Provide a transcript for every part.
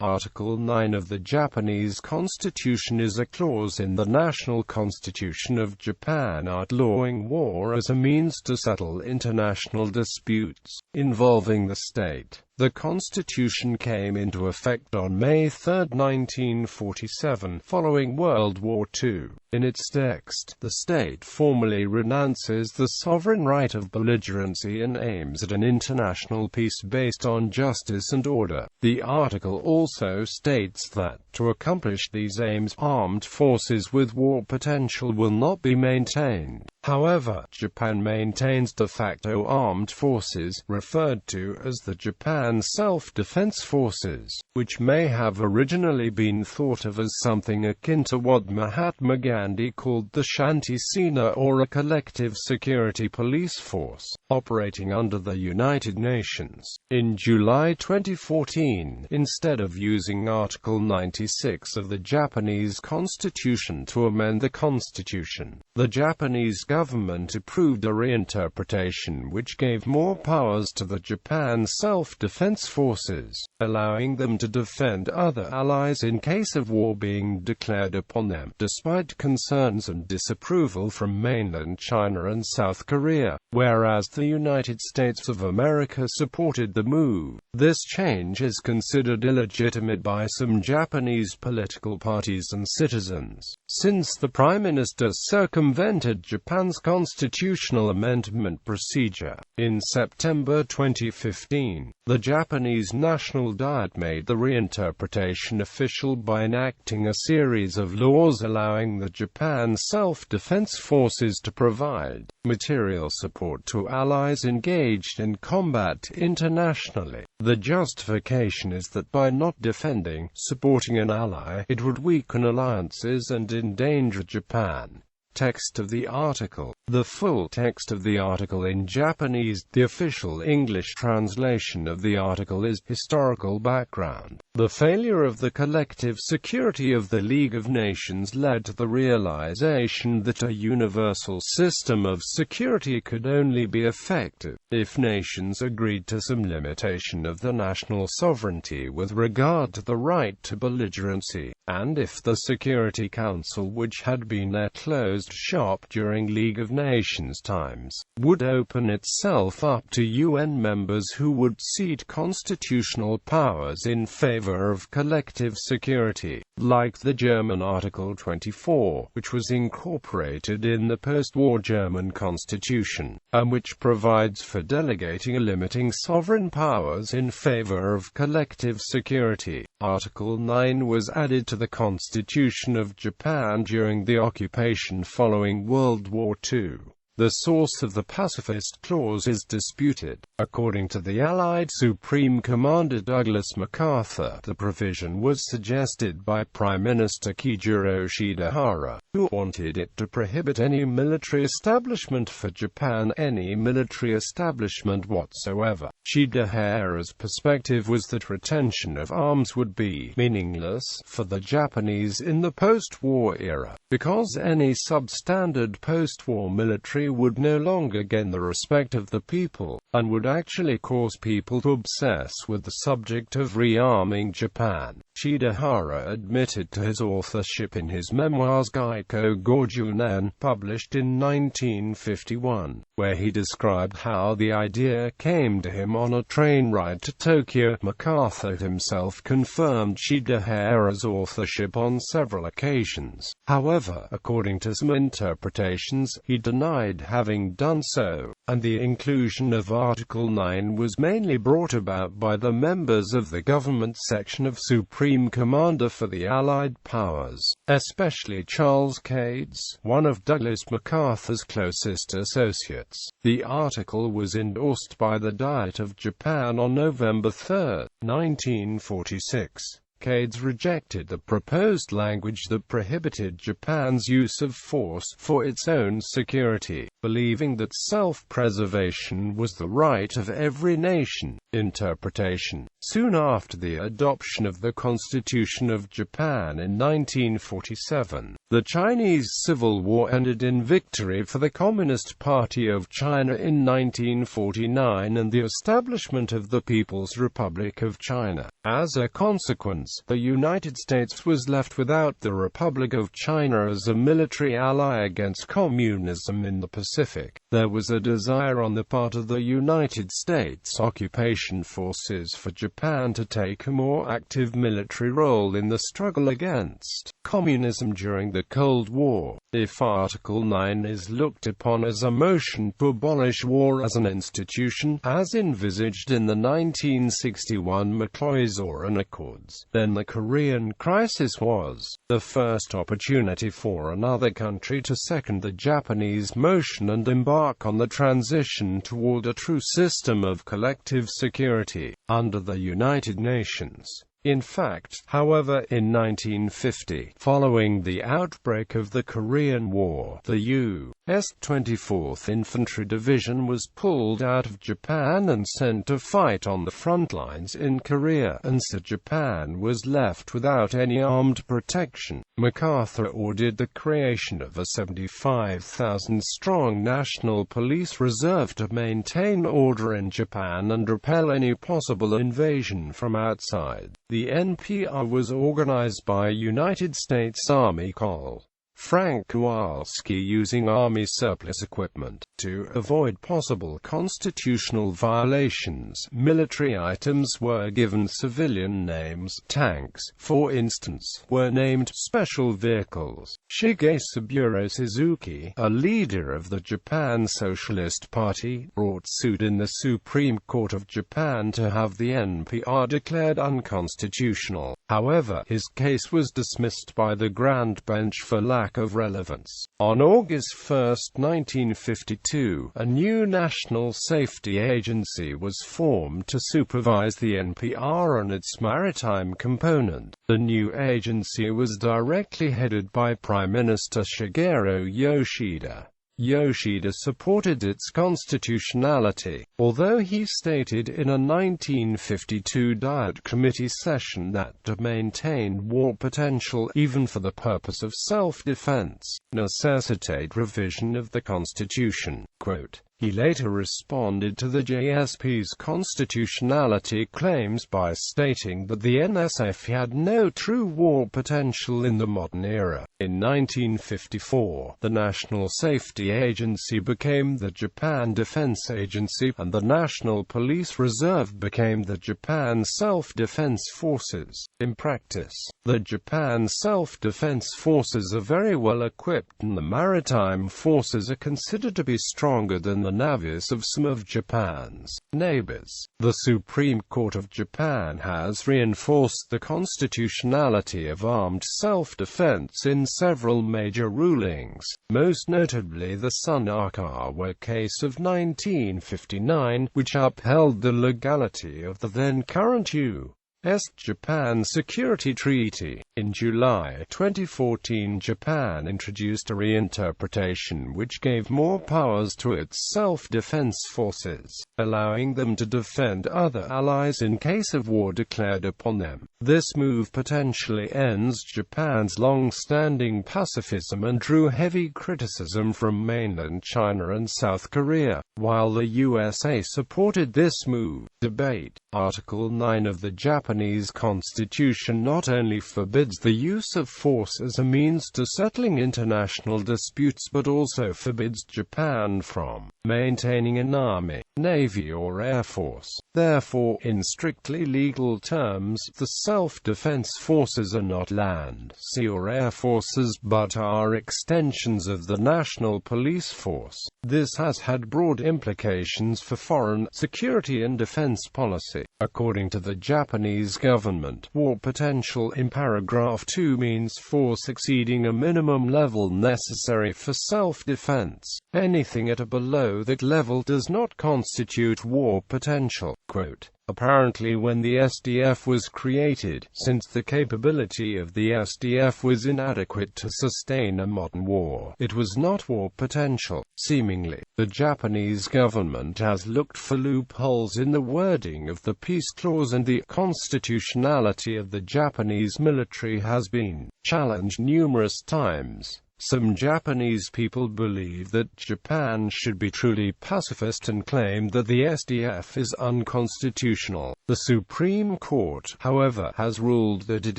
Article 9 of the Japanese Constitution is a clause in the National Constitution of Japan outlawing war as a means to settle international disputes involving the state. The Constitution came into effect on May 3, 1947, following World War II. In its text, the state formally renounces the sovereign right of belligerency and aims at an international peace based on justice and order. The article also states that, to accomplish these aims, armed forces with war potential will not be maintained. However, Japan maintains de facto armed forces, referred to as the Japan Self-Defense Forces, which may have originally been thought of as something akin to what Mahatma Gandhi called the Shanti Sena, or a collective security police force, operating under the United Nations. In July 2014, instead of using Article 96 of the Japanese Constitution to amend the Constitution, the Japanese government approved a reinterpretation which gave more powers to the Japan Self-Defense Forces, allowing them to defend other allies in case of war being declared upon them, despite concerns and disapproval from mainland China and South Korea, whereas the United States of America supported the move. This change is considered illegitimate by some Japanese political parties and citizens, since the Prime Minister circumvented Japan's constitutional amendment procedure. In September 2015, the Japanese National Diet made the reinterpretation official by enacting a series of laws allowing the Japan Self-Defense Forces to provide material support to allies engaged in combat internationally. The justification is that by not defending, supporting an ally, it would weaken alliances and endanger Japan. Text of the article. The full text of the article in Japanese. The official English translation of the article is historical background. The failure of the collective security of the League of Nations led to the realization that a universal system of security could only be effective if nations agreed to some limitation of the national sovereignty with regard to the right to belligerency, and if the Security Council, which had been their closed shop during League of Nations times, would open itself up to UN members who would cede constitutional powers in favor of collective security, like the German Article 24, which was incorporated in the post-war German constitution, and which provides for delegating or limiting sovereign powers in favor of collective security. Article 9 was added to the Constitution of Japan during the occupation following World War II. The source of the Pacifist Clause is disputed. According to the Allied Supreme Commander Douglas MacArthur, the provision was suggested by Prime Minister Kejiro Shidehara, who wanted it to prohibit any military establishment for Japan, any military establishment whatsoever. Shidehara's perspective was that retention of arms would be meaningless for the Japanese in the post-war era, because any substandard post-war military would no longer gain the respect of the people, and would actually cause people to obsess with the subject of rearming Japan. Shidehara admitted to his authorship in his memoirs Gaiko Gojunan, published in 1951, where he described how the idea came to him on a train ride to Tokyo. MacArthur himself confirmed Shidehara's authorship on several occasions. However, according to some interpretations, he denied having done so, and the inclusion of Article 9 was mainly brought about by the members of the government section of Supreme Commander for the Allied Powers, especially Charles Cades, one of Douglas MacArthur's closest associates. The article was endorsed by the Diet of Japan on November 3, 1946. Cades rejected the proposed language that prohibited Japan's use of force for its own security, believing that self-preservation was the right of every nation. Interpretation. Soon after the adoption of the Constitution of Japan in 1947, the Chinese Civil War ended in victory for the Communist Party of China in 1949 and the establishment of the People's Republic of China. As a consequence, nations, the United States was left without the Republic of China as a military ally against communism in the Pacific. There was a desire on the part of the United States occupation forces for Japan to take a more active military role in the struggle against communism during the Cold War. If Article 9 is looked upon as a motion to abolish war as an institution, as envisaged in the 1961 McCloy-Zorin Accords, then the Korean crisis was the first opportunity for another country to second the Japanese motion and embark on the transition toward a true system of collective security under the United Nations. In fact, however, in 1950, following the outbreak of the Korean War, the U.S. 24th Infantry Division was pulled out of Japan and sent to fight on the front lines in Korea, and so Japan was left without any armed protection. MacArthur ordered the creation of a 75,000-strong national police reserve to maintain order in Japan and repel any possible invasion from outside. The NPR was organized by United States Army Col. Frank Kowalski using Army surplus equipment. To avoid possible constitutional violations, military items were given civilian names. Tanks, for instance, were named special vehicles. Shigesaburo Suzuki, a leader of the Japan Socialist Party, brought suit in the Supreme Court of Japan to have the NPR declared unconstitutional. However, his case was dismissed by the Grand Bench for lack of relevance. On August 1, 1952, a new National Safety Agency was formed to supervise the NPR and its maritime component. The new agency was directly headed by Prime Minister Shigeru Yoshida. Yoshida supported its constitutionality, although he stated in a 1952 Diet Committee session that to maintain war potential, even for the purpose of self-defense, necessitate revision of the Constitution. Quote, he later responded to the JSP's constitutionality claims by stating that the NSF had no true war potential in the modern era. In 1954, the National Safety Agency became the Japan Defense Agency, and the National Police Reserve became the Japan Self-Defense Forces. In practice, the Japan Self-Defense Forces are very well equipped, and the maritime forces are considered to be stronger than the navies of some of Japan's neighbors. The Supreme Court of Japan has reinforced the constitutionality of armed self-defense in several major rulings, most notably the Sunakawa case of 1959, which upheld the legality of the then-current U.S.-Japan Security Treaty. In July 2014, Japan introduced a reinterpretation which gave more powers to its self-defense forces, allowing them to defend other allies in case of war declared upon them. This move potentially ends Japan's long-standing pacifism and drew heavy criticism from mainland China and South Korea. While the USA supported this move, debate. Article 9 of the Japanese Constitution not only forbids the use of force as a means to settling international disputes but also forbids Japan from maintaining an army, navy or air force. Therefore, in strictly legal terms, the self-defense forces are not land, sea or air forces but are extensions of the national police force. This has had broad implications for foreign, security and defense policy. According to the Japanese government, war potential in paragraph 2 means force exceeding a minimum level necessary for self-defense. Anything at or below that level does not constitute war potential. Quote, apparently when the SDF was created, since the capability of the SDF was inadequate to sustain a modern war, it was not war potential. Seemingly, the Japanese government has looked for loopholes in the wording of the peace clause, and the constitutionality of the Japanese military has been challenged numerous times. Some Japanese people believe that Japan should be truly pacifist and claim that the SDF is unconstitutional. The Supreme Court, however, has ruled that it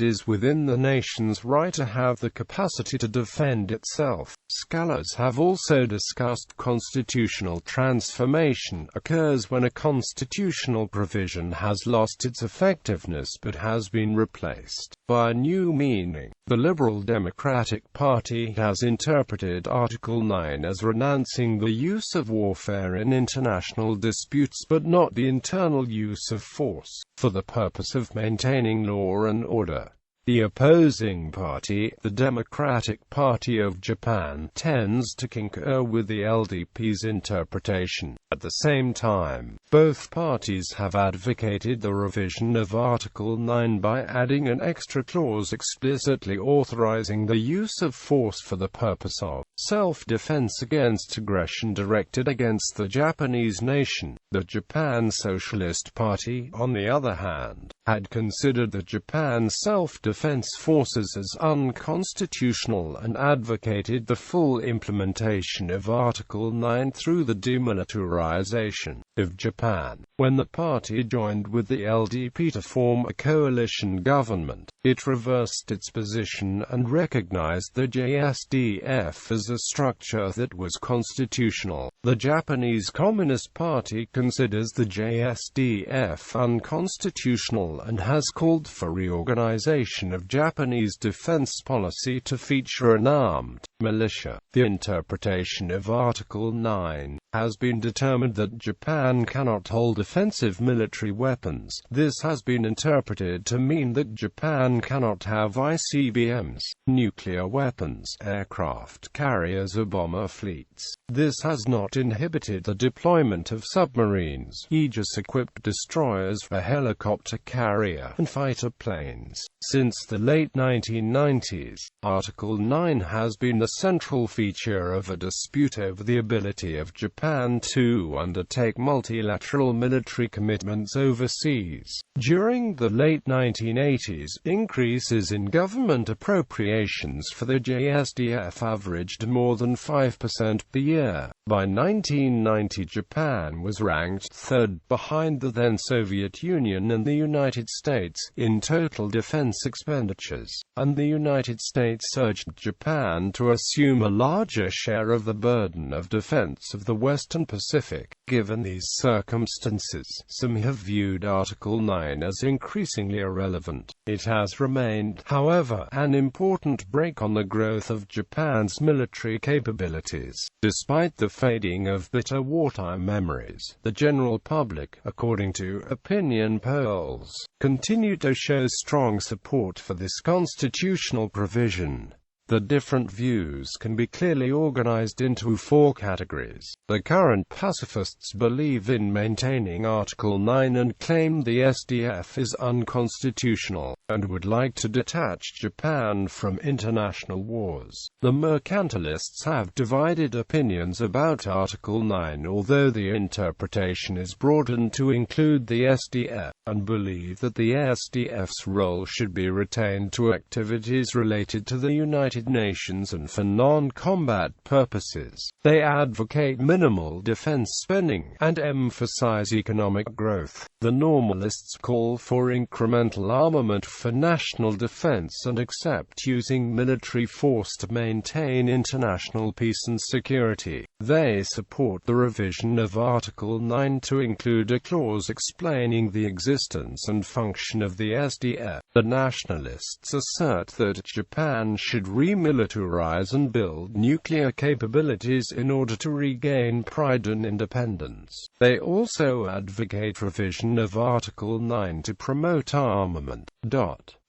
is within the nation's right to have the capacity to defend itself. Scholars have also discussed constitutional transformation occurs when a constitutional provision has lost its effectiveness but has been replaced by a new meaning. The Liberal Democratic Party has interpreted Article 9 as renouncing the use of warfare in international disputes but not the internal use of force, for the purpose of maintaining law and order. The opposing party, the Democratic Party of Japan, tends to concur with the LDP's interpretation. At the same time, both parties have advocated the revision of Article 9 by adding an extra clause explicitly authorizing the use of force for the purpose of self-defense against aggression directed against the Japanese nation. The Japan Socialist Party, on the other hand, had considered the Japan Self-Defense Forces as unconstitutional and advocated the full implementation of Article 9 through the demilitarization of Japan. When the party joined with the LDP to form a coalition government, it reversed its position and recognized the JSDF as a structure that was constitutional. The Japanese Communist Party considers the JSDF unconstitutional and has called for reorganization of Japanese defense policy to feature an armed militia. The interpretation of Article 9 has been determined that Japan cannot hold offensive military weapons. This has been interpreted to mean that Japan cannot have ICBMs, nuclear weapons, aircraft carriers or bomber fleets. This has not inhibited the deployment of submarines, Aegis-equipped destroyers, a helicopter carrier, and fighter planes. Since the late 1990s, Article 9 has been the central feature of a dispute over the ability of Japan to undertake multilateral military commitments overseas. During the late 1980s, increases in government appropriations for the JSDF averaged more than 5% per year. By 1990, Japan was ranked third behind the then Soviet Union and the United States in total defense expenditures, and the United States urged Japan to assume a larger share of the burden of defense of the Western Pacific. Given these circumstances, some have viewed Article 9 as increasingly irrelevant. It has remained, however, an important brake on the growth of Japan's military capabilities. Despite the fading of bitter wartime memories, the general public, according to opinion polls, continue to show strong support for this constitutional provision. The different views can be clearly organized into four categories. The current pacifists believe in maintaining Article 9 and claim the SDF is unconstitutional, and would like to detach Japan from international wars. The mercantilists have divided opinions about Article 9, although the interpretation is broadened to include the SDF, and believe that the SDF's role should be retained to activities related to the United Nations and for non-combat purposes. They advocate minimal defense spending and emphasize economic growth. The normalists call for incremental armament for national defense and accept using military force to maintain international peace and security. They support the revision of Article 9 to include a clause explaining the existence and function of the SDF. The nationalists assert that Japan should remilitarize and build nuclear capabilities in order to regain pride and independence. They also advocate revision of Article 9 to promote armament.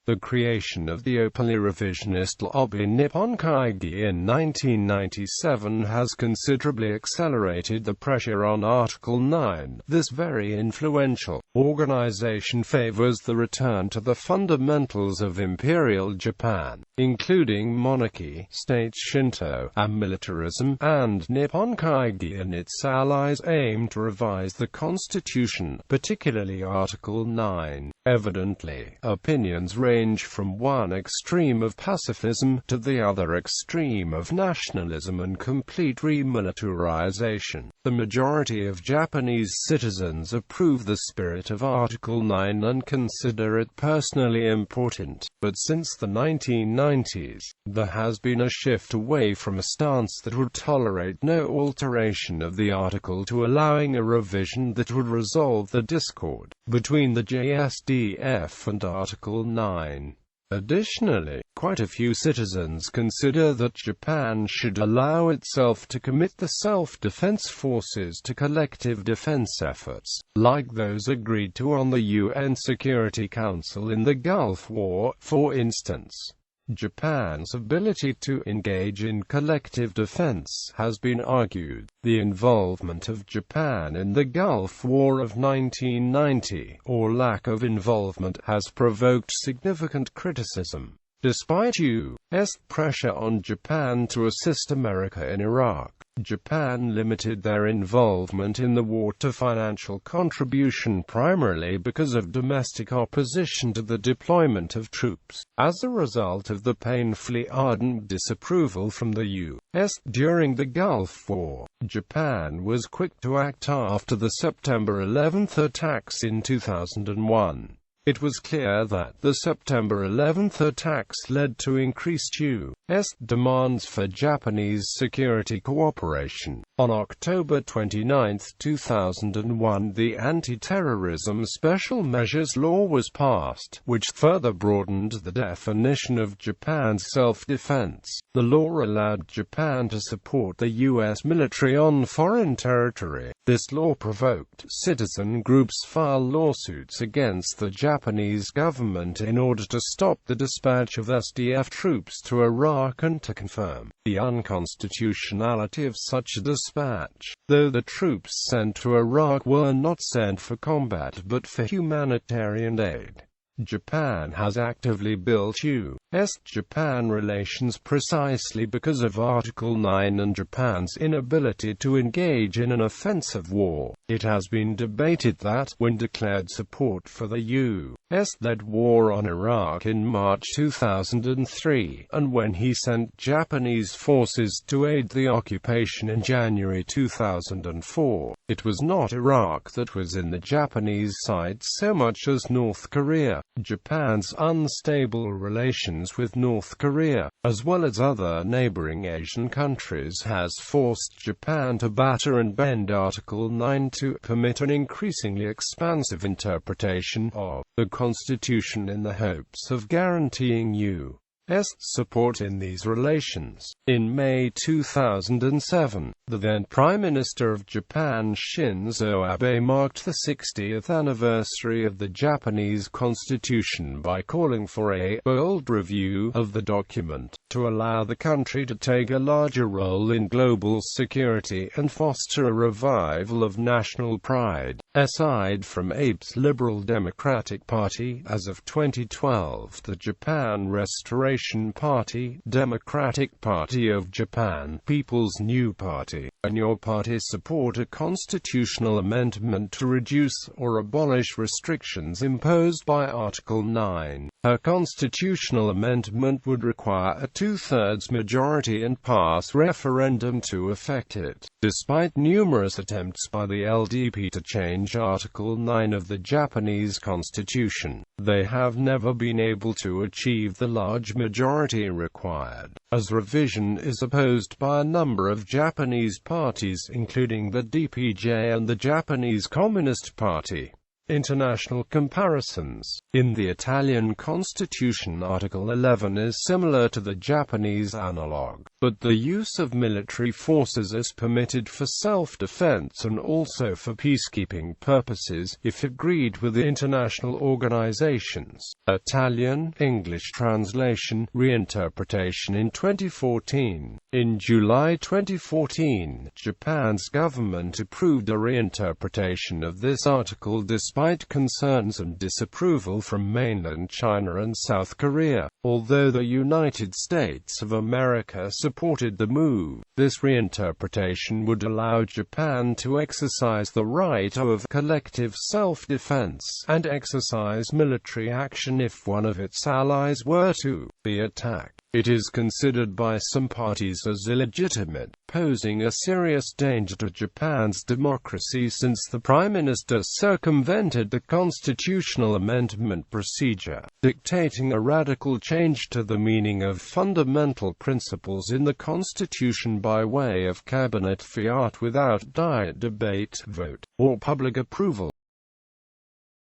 The creation of the openly revisionist lobby Nippon Kaigi in 1997 has considerably accelerated the pressure on Article 9. This very influential organization favors the return to the fundamentals of Imperial Japan. including monarchy, state Shinto, and militarism, and Nippon Kaigi and its allies aim to revise the constitution, particularly Article 9. Evidently, opinions range from one extreme of pacifism to the other extreme of nationalism and complete remilitarization. The majority of Japanese citizens approve the spirit of Article 9 and consider it personally important, but since the 1990s, there has been a shift away from a stance that would tolerate no alteration of the article to allowing a revision that would resolve the discord between the JSDF and Article 9. Additionally, quite a few citizens consider that Japan should allow itself to commit the self-defense forces to collective defense efforts, like those agreed to on the UN Security Council in the Gulf War, for instance. Japan's ability to engage in collective defense has been argued. The involvement of Japan in the Gulf War of 1990, or lack of involvement, has provoked significant criticism. Despite U.S. pressure on Japan to assist America in Iraq, Japan limited their involvement in the war to financial contribution primarily because of domestic opposition to the deployment of troops. As a result of the painfully ardent disapproval from the U.S. during the Gulf War, Japan was quick to act after the September 11 attacks in 2001. It was clear that the September 11 attacks led to increased U.S. demands for Japanese security cooperation. On October 29, 2001, the Anti-Terrorism Special Measures Law was passed, which further broadened the definition of Japan's self-defense. The law allowed Japan to support the U.S. military on foreign territory. This law provoked citizen groups file lawsuits against the Japanese government in order to stop the dispatch of SDF troops to Iraq and to confirm the unconstitutionality of such a dispatch, though the troops sent to Iraq were not sent for combat but for humanitarian aid. Japan has actively built U.S.-Japan relations precisely because of Article 9 and Japan's inability to engage in an offensive war. It has been debated that, when declared support for the U.S.-led war on Iraq in March 2003, and when he sent Japanese forces to aid the occupation in January 2004, it was not Iraq that was in the Japanese side so much as North Korea. Japan's unstable relations with North Korea, as well as other neighboring Asian countries, has forced Japan to batter and bend Article 9 to permit an increasingly expansive interpretation of the Constitution in the hopes of guaranteeing U.S. support in these relations. In May 2007, the then Prime Minister of Japan Shinzo Abe marked the 60th anniversary of the Japanese Constitution by calling for a bold review of the document, to allow the country to take a larger role in global security and foster a revival of national pride. Aside from Abe's Liberal Democratic Party, as of 2012, the Japan Restoration Party, Democratic Party of Japan, People's New Party, and your party support a constitutional amendment to reduce or abolish restrictions imposed by Article 9. A constitutional amendment would require a two-thirds majority and pass referendum to effect it. Despite numerous attempts by the LDP to change Article 9 of the Japanese Constitution, they have never been able to achieve the large majority required, as revision is opposed by a number of Japanese parties including the DPJ and the Japanese Communist Party. International comparisons. In the Italian constitution, Article 11 is similar to the Japanese analog, but the use of military forces is permitted for self-defense and also for peacekeeping purposes, if agreed with the international organizations. Italian, English translation, reinterpretation in 2014. In July 2014, Japan's government approved a reinterpretation of this article despite concerns and disapproval from mainland China and South Korea. Although the United States of America supported the move, this reinterpretation would allow Japan to exercise the right of collective self-defense, and exercise military action if one of its allies were to be attacked. It is considered by some parties as illegitimate, posing a serious danger to Japan's democracy since the Prime Minister circumvented the constitutional amendment procedure, dictating a radical change to the meaning of fundamental principles in the Constitution by way of cabinet fiat without direct debate, vote, or public approval.